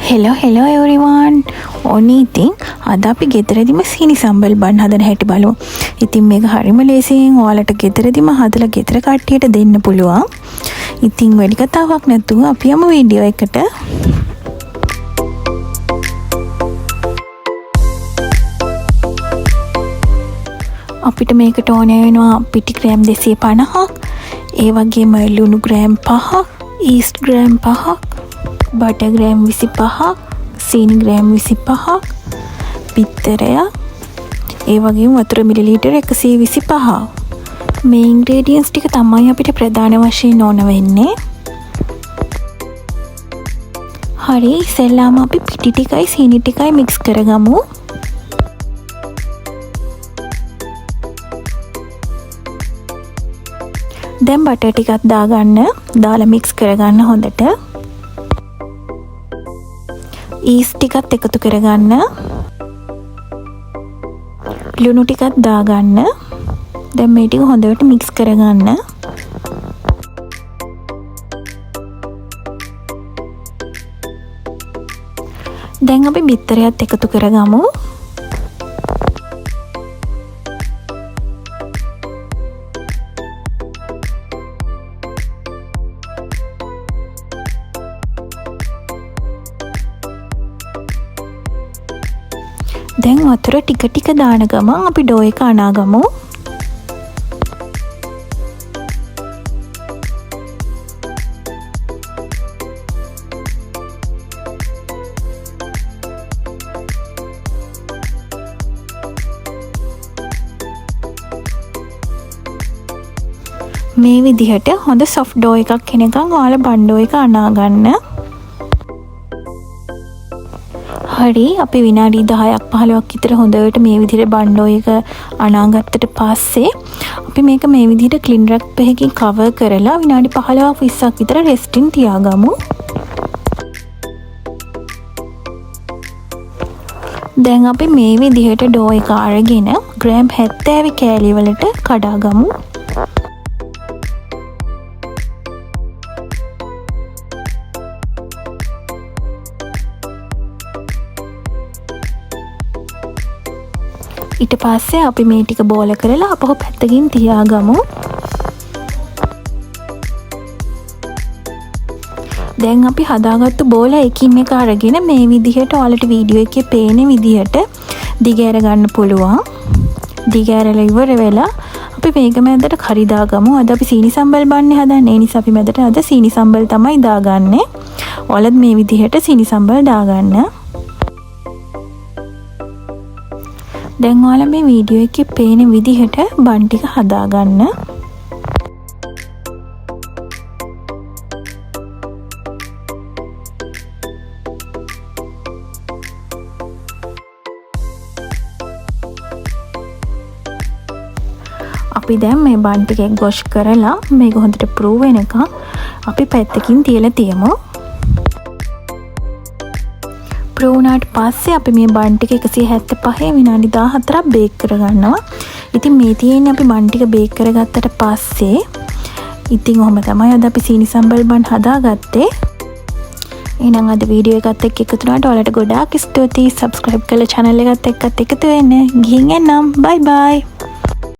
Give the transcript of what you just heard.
Hello everyone. ඔන්න ඉතින් අද අපි ගෙදරදිම සීනි සම්බල් බන් හදන හැටි බලමු. ඉතින් මේක හරිම ලේසියෙන් ඔයාලට ගෙදරදිම හදලා ගෙදර කට්ටියට දෙන්න පුළුවන්. ඉතින් වැඩි කතාවක් නැතුව අපි යමු වීඩියෝ එකට. අපිට මේකට ඕන වෙනවා පිටි ග්‍රෑම් 250ක්, ඒ වගේම ලුණු ග්‍රෑම් 5ක්, ඊස්ට් ග්‍රෑම් 5ක්, බටර් ග්‍රෑම් 25ක්, සීනි ග්‍රෑම් 25ක්, බිත්තරයක්, ඒ වගේම වතුර මිලිලීටර් 125ක්. මේ ඉන්ග්‍රේඩියන්ට්ස් ටික තමයි අපිට ප්‍රධාන වශයෙන් ඕන වෙන්නේ. හරි, ඉස්සෙල්ලාම අපි පිටි ටිකයි සීනි ටිකයි මික්ස් කරගමු. දැන් බටර් ටිකක් දාගන්න, දාලා මික්ස් කරගන්න හොඳට. ඊස් ටිකත් එකතු කරගන්න. ලුණු ටිකත් දාගන්න. දැන් මේ ටික හොඳට මික්ස් කරගන්න. දැන් අපි බිත්තරයත් එකතු කරගමු. දැන් වතුර ටික ටික දාන ගමන් අපි ඩෝ එක අනාගමු. මේ විදිහට හොඳ සොෆ්ට් ඩෝ එකක් එනකන් ඔයාලා බන් ඩෝ එක අනාගන්න. හරි, අපි විනාඩි 10ක් 15ක් විතර හොඳට මේ විදිහට බණ්ඩෝ එක අනාගත්තට පස්සේ අපි මේක මේ විදිහට ක්ලින් රැක් පහකින් කවර් කරලා විනාඩි 15ක් 20ක් විතර රෙස්ටින් තියාගමු. දැන් අපි මේ විදිහට ඩෝ එක අරගෙන ග්‍රෑම් 70 කෑලි වලට කඩාගමු. ඊට පස්සේ අපි මේ ටික බෝල කරලා අපහු පැත්තකින් තියාගමු. දැන් අපි හදාගත්තු බෝල එකින් එක අරගෙන මේ විදිහට ඔයාලට වීඩියෝ එකේ පේන විදිහට දිගෑර ගන්න පුළුවන්. දිගෑරලා ඉවර වෙලා අපි මේක මැදට කරි දාගමු. අද අපි සීනි සම්බල් බන්නේ හදන්නේ. ඒ නිසා අපි මැදට අද සීනි සම්බල් තමයි දාගන්නේ. ඔයාලත් මේ විදිහට සීනි සම්බල් දාගන්න. දැන් ඔයාලා මේ වීඩියෝ එකේ පේන විදිහට බන් ටික හදාගන්න. අපි දැන් මේ බන් ටික එක්ගොෂ් කරලා මේක හොඳට ප්‍රූව් වෙනකන් අපි පැත්තකින් තියලා තියමු. ප්‍රූව් වුණාට පස්සේ අපි මේ බන් ටික 175 විනාඩි 14ක් බේක් කරගන්නවා. ඉතින් මේ තියෙන්නේ අපි බන් ටික බේක් කරගත්තට පස්සේ ඉතින් ඔහොම තමයි අද අපි සීනි සම්බල් බන් හදාගත්තේ. එහෙනම් අද වීඩියෝ එකත් එක්ක එකතු වුණාට ඔයාලට ගොඩාක් ස්තුතියි. subscribe කරලා channel එකත් එක්කත් එකතු වෙන්න. ගිහින් එන්නම්. bye bye.